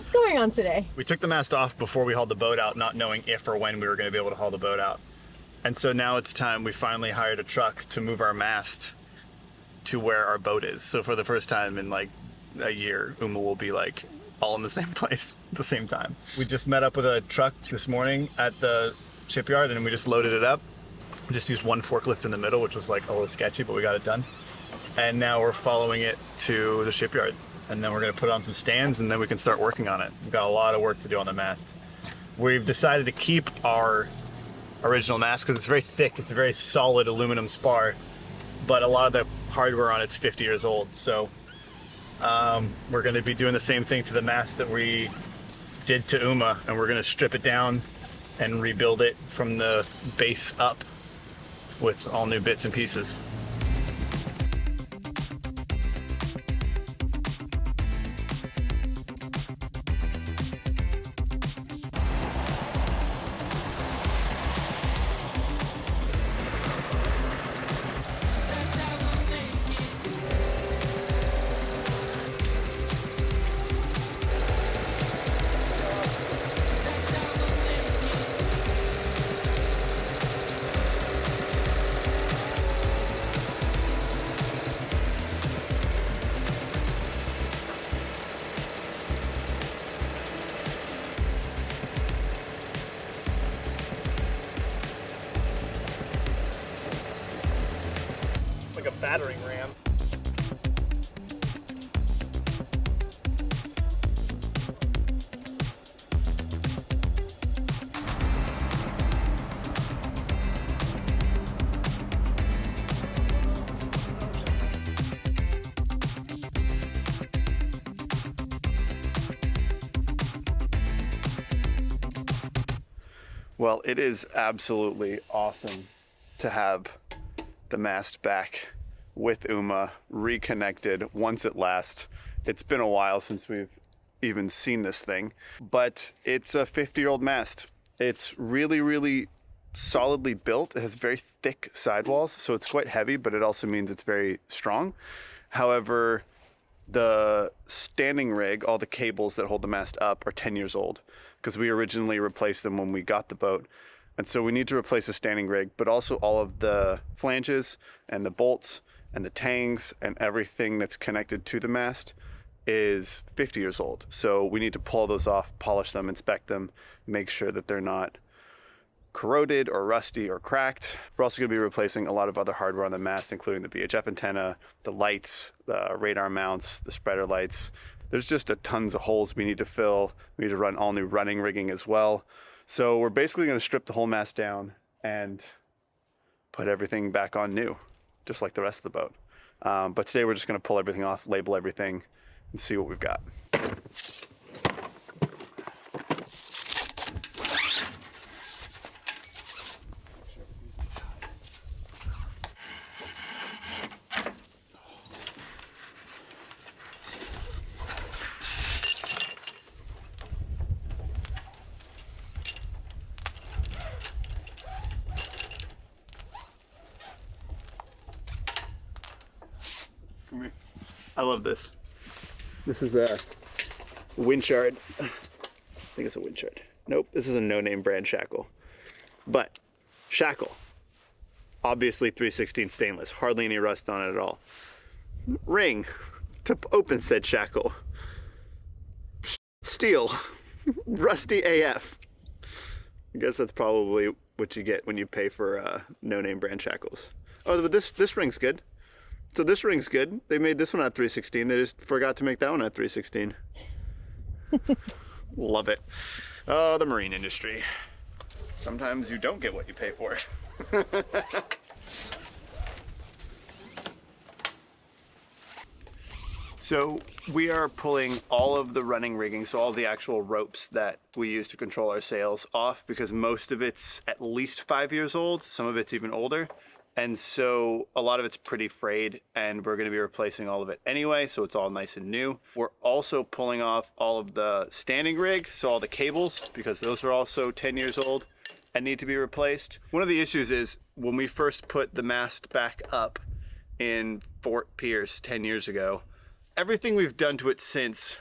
what's going on today? We took the mast off before we hauled the boat out, not knowing if or when we were going to be able to haul the boat out. And so now it's time. We finally hired a truck to move our mast to where our boat is. So for the first time in like a year, Uma will be like all in the same place at the same time. We just met up with a truck this morning at the shipyard and we just loaded it up. We just used one forklift in the middle, which was like a little sketchy, but we got it done. And now we're following it to the shipyard. And then we're gonna put on some stands and then we can start working on it. We've got a lot of work to do on the mast. We've decided to keep our original mast because it's very thick. It's a very solid aluminum spar, but a lot of the hardware on it's 50 years old. So we're gonna be doing the same thing to the mast that we did to Uma, and we're gonna strip it down and rebuild it from the base up with all new bits and pieces. Like a battering ram. Well, it is absolutely awesome to have the mast back with Uma, reconnected once at last. It's been a while since we've even seen this thing, but it's a 50-year-old mast. It's really, really solidly built. It has very thick sidewalls, so it's quite heavy, but it also means it's very strong. However, the standing rig, all the cables that hold the mast up, are 10 years old because we originally replaced them when we got the boat. And so we need to replace the standing rig, but also all of the flanges and the bolts and the tangs and everything that's connected to the mast is 50 years old. So we need to pull those off, polish them, inspect them, make sure that they're not corroded or rusty or cracked. We're also going to be replacing a lot of other hardware on the mast, including the VHF antenna, the lights, the radar mounts, the spreader lights. There's just tons of holes we need to fill. We need to run all new running rigging as well. So we're basically going to strip the whole mast down and put everything back on new, just like the rest of the boat. But today we're just going to pull everything off, label everything, and see what we've got. I love this. This is a Winchard. I think it's a Winchard. Nope, this is a no-name brand shackle. But shackle, obviously 316 stainless, hardly any rust on it at all. Ring to open said shackle. Steel, rusty AF. I guess that's probably what you get when you pay for no-name brand shackles. Oh, but this ring's good. So this ring's good. They made this one at 316. They just forgot to make that one at 316. Love it. Oh, the marine industry. Sometimes you don't get what you pay for. So we are pulling all of the running rigging, so all the actual ropes that we use to control our sails off, because most of it's at least 5 years old. Some of it's even older. And so a lot of it's pretty frayed, and we're going to be replacing all of it anyway, so it's all nice and new. We're also pulling off all of the standing rig, so all the cables, because those are also 10 years old and need to be replaced. One of the issues is when we first put the mast back up in Fort Pierce 10 years ago, everything we've done to it since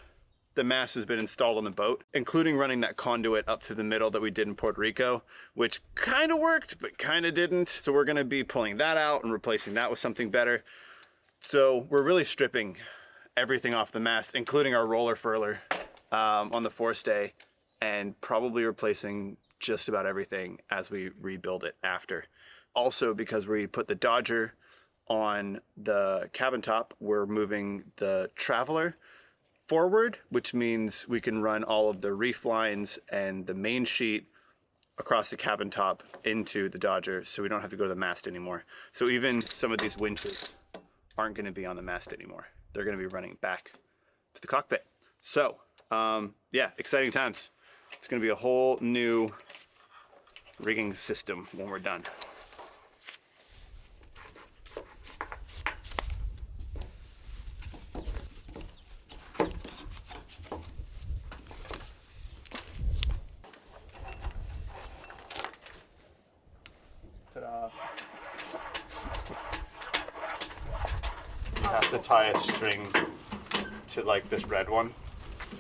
the mast has been installed on the boat, including running that conduit up through the middle that we did in Puerto Rico, which kind of worked, but kind of didn't. So we're gonna be pulling that out and replacing that with something better. So we're really stripping everything off the mast, including our roller furler on the forestay, and probably replacing just about everything as we rebuild it after. Also, because we put the Dodger on the cabin top, we're moving the Traveler forward, which means we can run all of the reef lines and the main sheet across the cabin top into the Dodger, so we don't have to go to the mast anymore. So even some of these winches aren't going to be on the mast anymore. They're going to be running back to the cockpit. So yeah, exciting times. It's going to be a whole new rigging system when we're done. Ta-da. You have to tie a string to like this red one.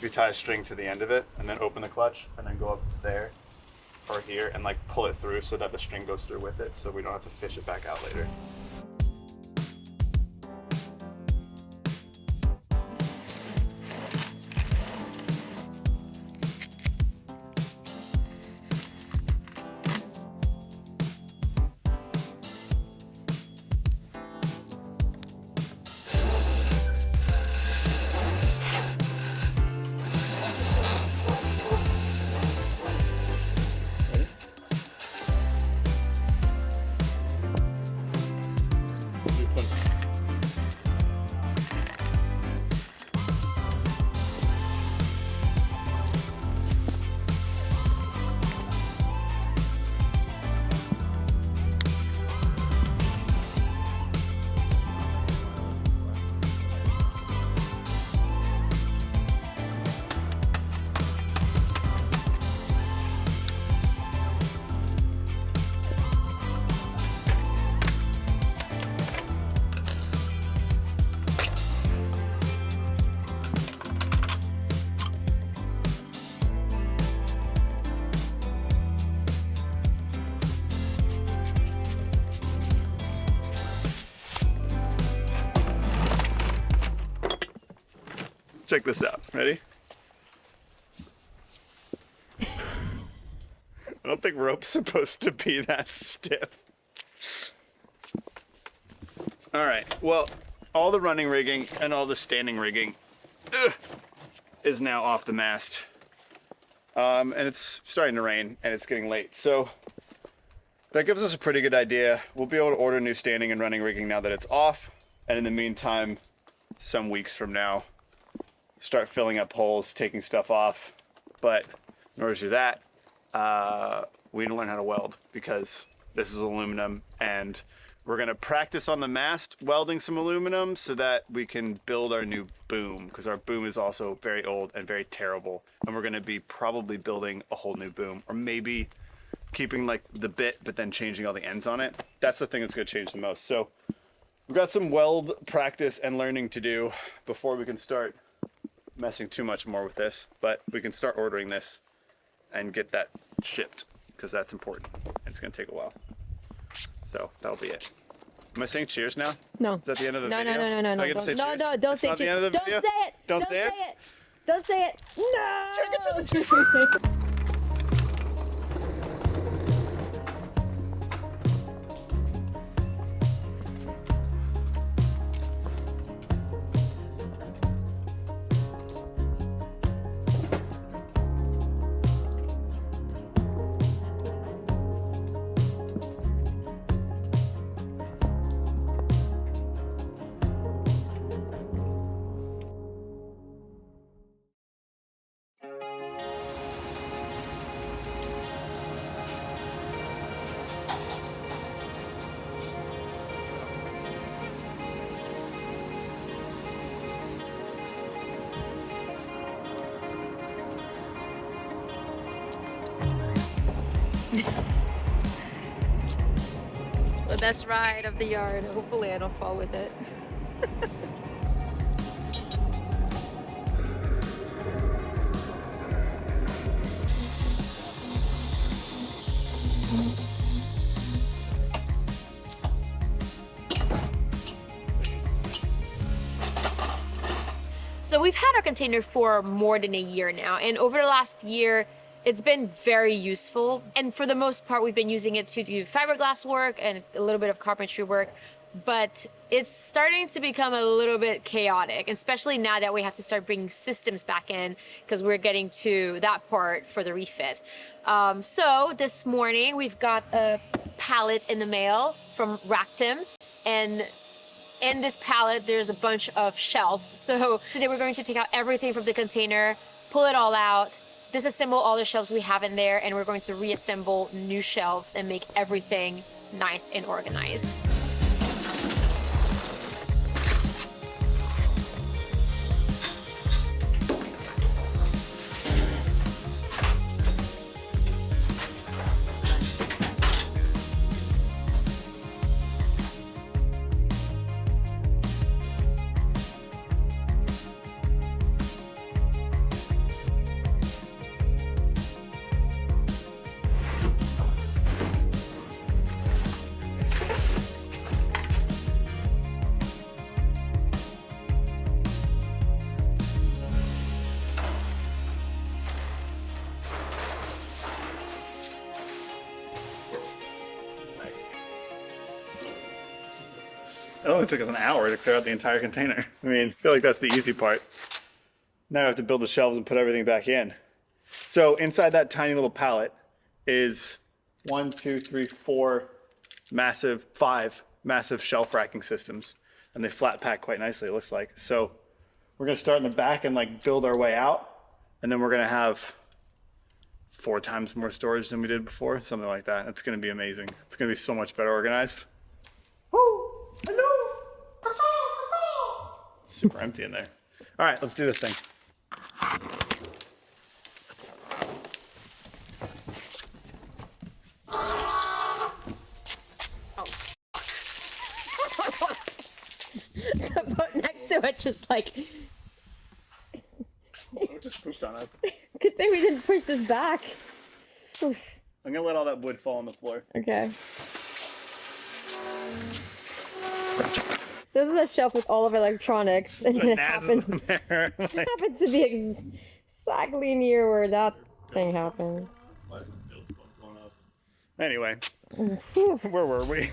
You tie a string to the end of it and then open the clutch and then go up there or here and like pull it through so that the string goes through with it, so we don't have to fish it back out later. Check this out. Ready? I don't think rope's supposed to be that stiff. All right, well, all the running rigging and all the standing rigging is now off the mast. And it's starting to rain and it's getting late. So that gives us a pretty good idea. We'll be able to order new standing and running rigging now that it's off. And in the meantime, some weeks from now, start filling up holes, taking stuff off. But in order to do that, we need to learn how to weld because this is aluminum, and we're gonna practice on the mast welding some aluminum so that we can build our new boom, because our boom is also very old and very terrible. And we're gonna be probably building a whole new boom, or maybe keeping like the bit, but then changing all the ends on it. That's the thing that's gonna change the most. So we've got some weld practice and learning to do before we can start messing too much more with this, but we can start ordering this and get that shipped because that's important. It's gonna take a while. So that'll be it. Am I saying cheers now? No. Is that the end of the No, video? no, no, no, no, Do I get to say no, cheers? no, don't It's say not the cheers. end of the Don't video? say it. Don't Don't say say it? it. Don't say it. No. The best ride of the yard. Hopefully I don't fall with it. So we've had our container for more than a year now, and over the last year, it's been very useful. And for the most part, we've been using it to do fiberglass work and a little bit of carpentry work. But it's starting to become a little bit chaotic, especially now that we have to start bringing systems back in because we're getting to that part for the refit. So this morning we've got a pallet in the mail from Ractim, and in this pallet there's a bunch of shelves. So today we're going to take out everything from the container, pull it all out, disassemble all the shelves we have in there, and we're going to reassemble new shelves and make everything nice and organized. It only took us an hour to clear out the entire container. I mean, I feel like that's the easy part. Now I have to build the shelves and put everything back in. So inside that tiny little pallet is 5 massive shelf racking systems. And they flat pack quite nicely, it looks like. So we're gonna start in the back and like build our way out. And then we're gonna have 4 times more storage than we did before, something like that. It's gonna be amazing. It's gonna be so much better organized. Super empty in there. All right, let's do this thing. The boat next to it just like... It just pushed on us. Good thing we didn't push this back. I'm gonna let all that wood fall on the floor. Okay. This is a shelf with all of our electronics, and it happened to be exactly near where that thing happened. Anyway, where were we?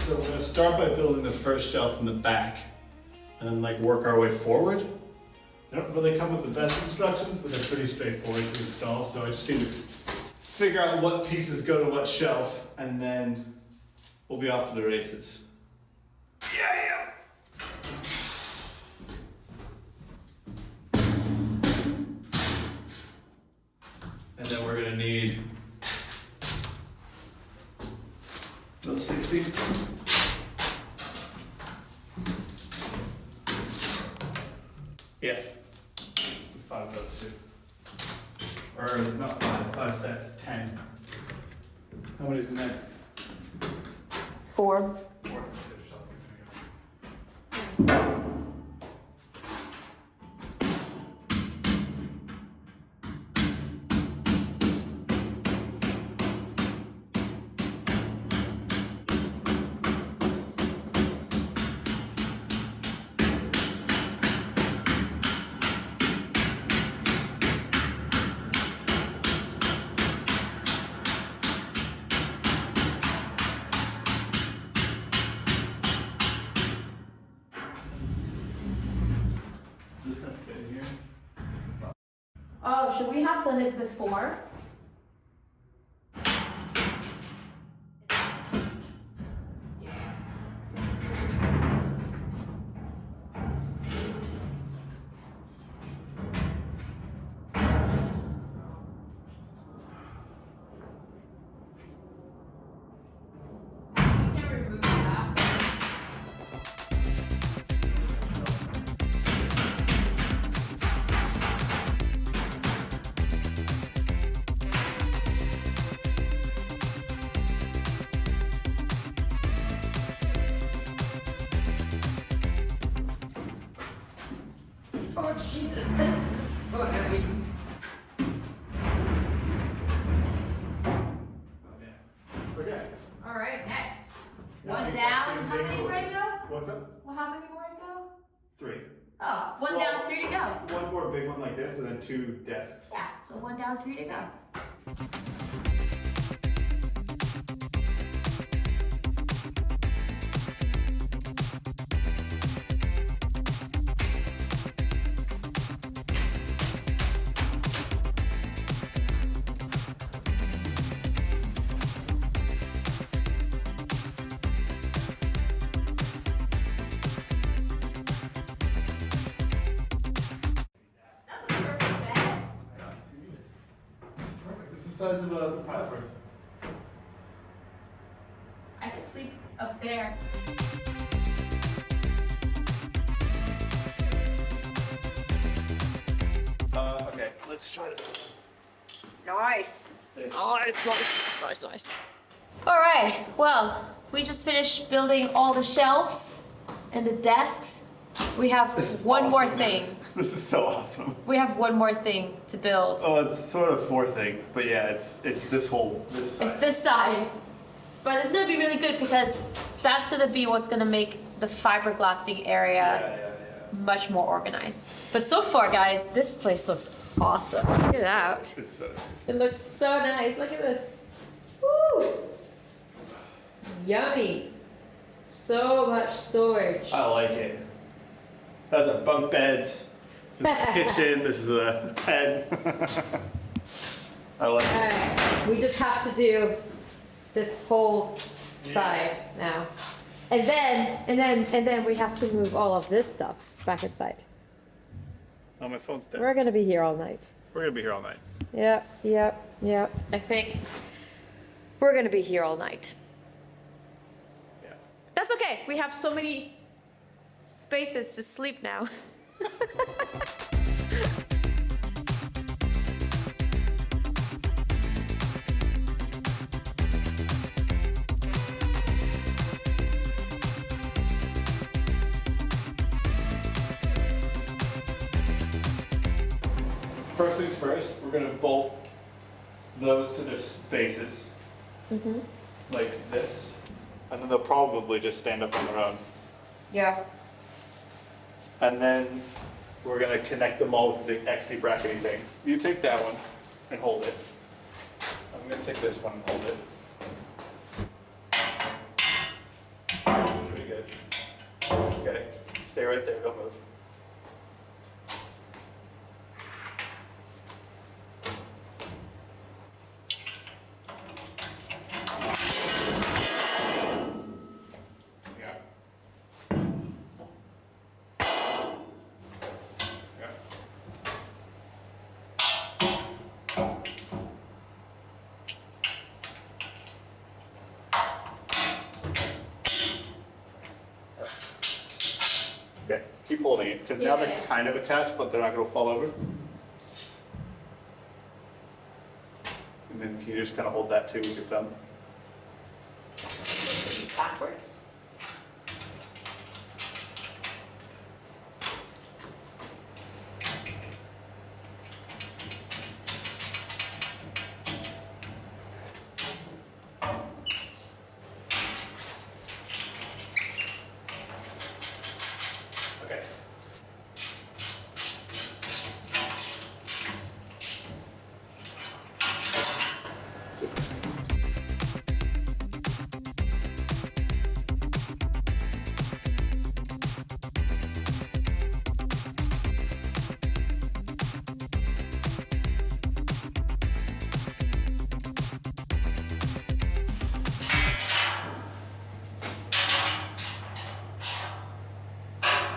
So we're gonna start by building the first shelf in the back and then like work our way forward. They don't really come with the best instructions, but they're pretty straightforward to install. So I just need to figure out what pieces go to what shelf, and then we'll be off to the races. Yeah. And then we're gonna need those 60. Yeah. 5 of those too. Or not 5 sets, 10. How many's in there? 4. 4. Oh, should we have done it before? Oh, Jesus, this is so heavy. Okay. All right, next. Now One we've got down. two How big many more to boys. go? What's up? Well, how many more to go? 3. Oh, one Well, down, 3 to go. One more big one like this, and then 2 desks. Yeah, so 1 down, 3 to go. That's a perfect bed. Perfect. This is the size of the pilot room. I can sleep up there. Okay, let's try to. Nice. Nice. All right, well, we just finished building all the shelves and the desks. We have This is one more awesome. thing. This is so awesome. We have one more thing to build. Oh, it's sort of 4 things, but yeah, it's this whole this. It's this side. But it's gonna be really good because that's gonna be what's gonna make the fiberglassing area much more organized. But so far, guys, this place looks awesome. Look at that. It's so nice. It looks so nice. Look at this. Woo! Yummy. So much storage. I like it. That's a bunk bed. This is a kitchen. This is a bed. I like it. Alright, we just have to do this whole side now. And then we have to move all of this stuff back inside. Oh, my phone's dead. We're gonna be here all night. We're gonna be here all night. Yep. I think we're gonna be here all night. Yeah. That's okay. We have so many spaces to sleep now. First things first, we're gonna bolt those to their spaces. Like this. And then they'll probably just stand up on their own. Yeah. And then we're gonna connect them all with the XC brackety things. You take that one and hold it. I'm gonna take this one and hold it. Pretty good. Okay, stay right there, don't move. Yeah. Yeah. Okay, keep holding it, because now they're Yeah. kind of attached, but they're not gonna fall over. And then you just kind of hold that too with your thumb. Backwards. Okay.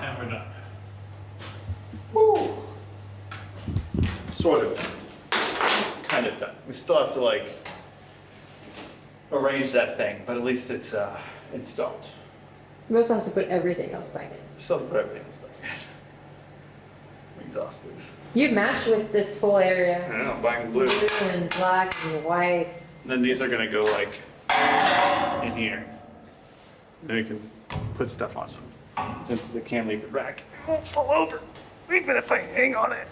And we're done. Woo. Sort of done. Kind of done. We still have to like arrange that thing, but at least it's installed. We also have to put everything else back in. Still have to put everything else back in. I'm exhausted. You match with this whole I area. don't know, black and blue. Blue and black and white. And then these are gonna go like in here. Then you can put stuff on them. Since they can't leave the rack. It won't fall over. Even if I hang on it.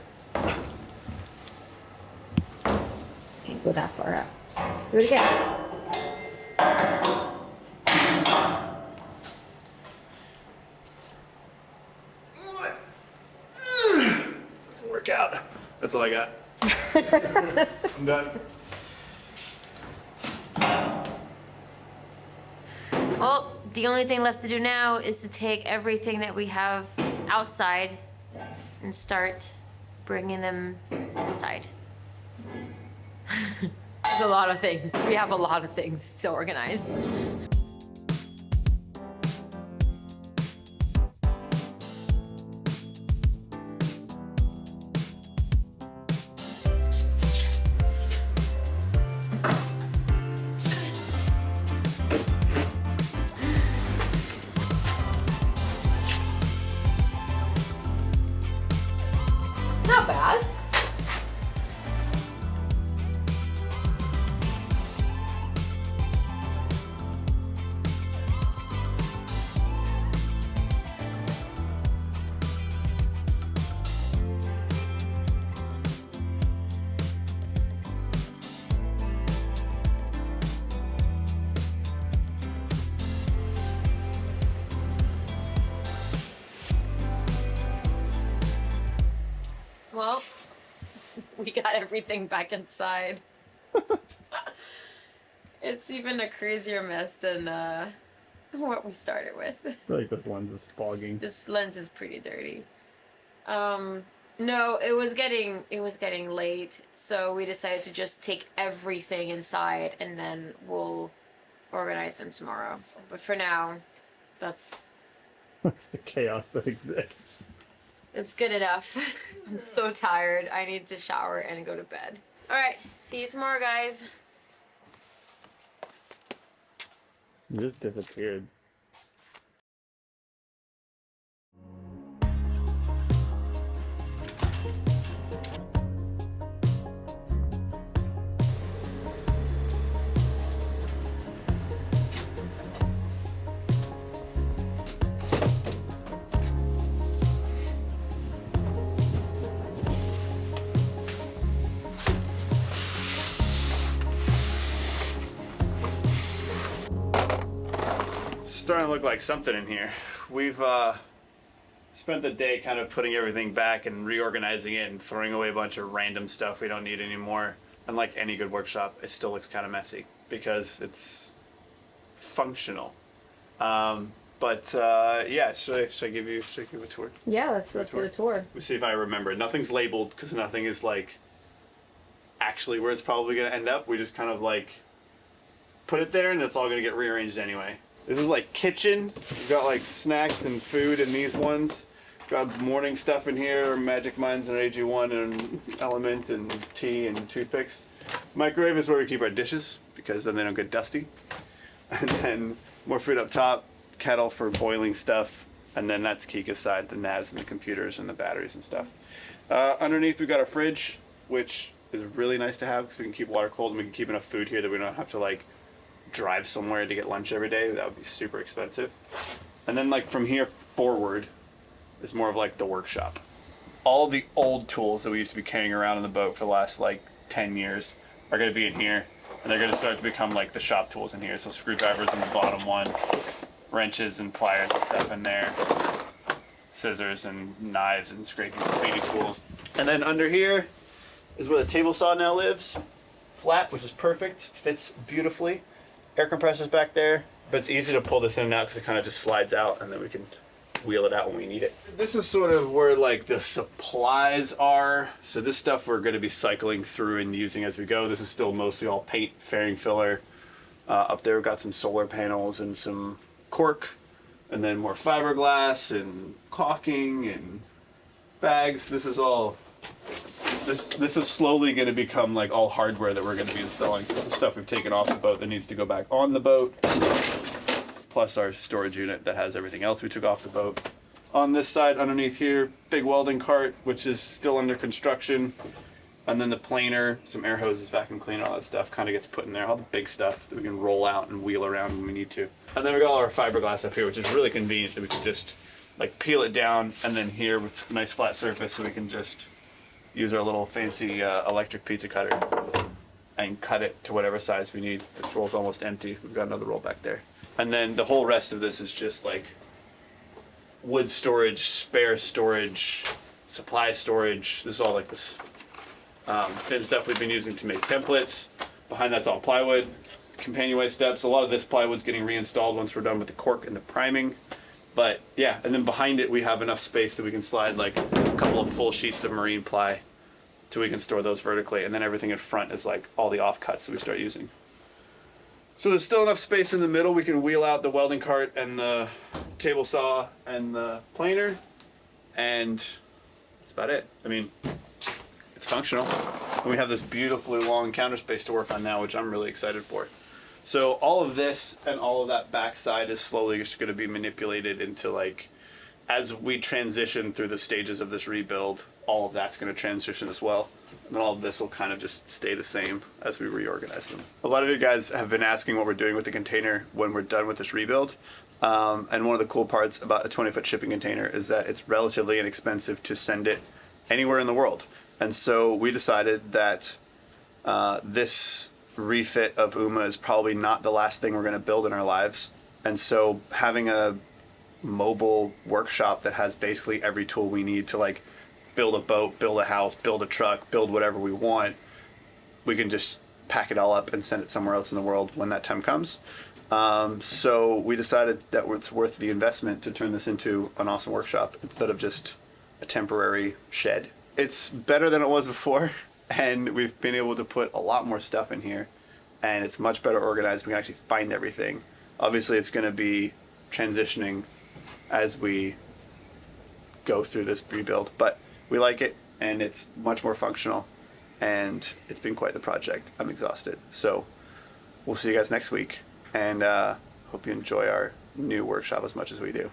Can't go that far up. Do it again. Work out. That's all I got. I'm done. Well, the only thing left to do now is to take everything that we have outside and start bringing them inside. There's a lot of things. We have a lot of things to organize. Not bad. Well, we got everything back inside. It's even a crazier mess than what we started with. I feel like this lens is fogging. This lens is pretty dirty. No, it was getting late, so we decided to just take everything inside and then we'll organize them tomorrow. But for now, that's the chaos that exists. it's good enough. I'm so tired. I need to shower and go to bed. All right, see you tomorrow, guys. You just disappeared. Starting to look like something in here. We've spent the day kind of putting everything back and reorganizing it and throwing away a bunch of random stuff we don't need anymore. And like any good workshop, it still looks kind of messy because it's functional. Yeah, should I give you a tour? Yeah, let's get a tour. Let's see if I remember. Nothing's labeled because nothing is like actually where it's probably going to end up. We just kind of like put it there and it's all going to get rearranged anyway. This is like kitchen. We've got like snacks and food in these ones. Got morning stuff in here, Magic Minds and AG1 and Element and tea and toothpicks. Microwave is where we keep our dishes because then they don't get dusty. And then more food up top, kettle for boiling stuff. And then that's Kika's side, the NAS and the computers and the batteries and stuff. Underneath we've got a fridge, which is really nice to have because we can keep water cold and we can keep enough food here that we don't have to like drive somewhere to get lunch every day. That would be super expensive. And then like from here forward is more of like the workshop. All the old tools that we used to be carrying around on the boat for the last like 10 years are going to be in here, and they're going to start to become like the shop tools in here. So screwdrivers in the bottom one, wrenches and pliers and stuff in there, scissors and knives and scraping cleaning tools. And then under here is where the table saw now lives. Flat, which is perfect, fits beautifully. Air compressor's back there, but it's easy to pull this in and out because it kind of just slides out and then we can wheel it out when we need it. This is sort of where like the supplies are. So this stuff we're going to be cycling through and using as we go. This is still mostly all paint, fairing filler. Up there we've got some solar panels and some cork, and then more fiberglass and caulking and bags. This is all This is slowly going to become like all hardware that we're going to be installing. So the stuff we've taken off the boat that needs to go back on the boat, plus our storage unit that has everything else we took off the boat. On this side, underneath here, big welding cart, which is still under construction. And then the planer, some air hoses, vacuum cleaner, all that stuff kind of gets put in there. All the big stuff that we can roll out and wheel around when we need to. And then we got all our fiberglass up here, which is really convenient that we can just like peel it down, and then here it's a nice flat surface, so we can just use our little fancy electric pizza cutter and cut it to whatever size we need. This roll's almost empty. We've got another roll back there. And then the whole rest of this is just like wood storage, spare storage, supply storage. This is all like this thin stuff we've been using to make templates. Behind that's all plywood, companionway steps. A lot of this plywood's getting reinstalled once we're done with the cork and the priming. But yeah, and then behind it we have enough space that we can slide like a couple of full sheets of marine ply so we can store those vertically, and then everything in front is like all the offcuts that we start using. So there's still enough space in the middle. We can wheel out the welding cart and the table saw and the planer, and that's about it. I mean, it's functional. And we have this beautifully long counter space to work on now, which I'm really excited for. So all of this and all of that backside is slowly just going to be manipulated into like, as we transition through the stages of this rebuild, all of that's going to transition as well. And then all of this will kind of just stay the same as we reorganize them. A lot of you guys have been asking what we're doing with the container when we're done with this rebuild. And one of the cool parts about a 20-foot shipping container is that it's relatively inexpensive to send it anywhere in the world. And so we decided that this refit of UMA is probably not the last thing we're going to build in our lives. And so having a mobile workshop that has basically every tool we need to like build a boat, build a house, build a truck, build whatever we want, we can just pack it all up and send it somewhere else in the world when that time comes. So we decided that it's worth the investment to turn this into an awesome workshop instead of just a temporary shed. It's better than it was before, and we've been able to put a lot more stuff in here, and it's much better organized. We can actually find everything. Obviously, it's going to be transitioning as we go through this rebuild, but we like it, and it's much more functional, and it's been quite the project. I'm exhausted. So we'll see you guys next week, and hope you enjoy our new workshop as much as we do.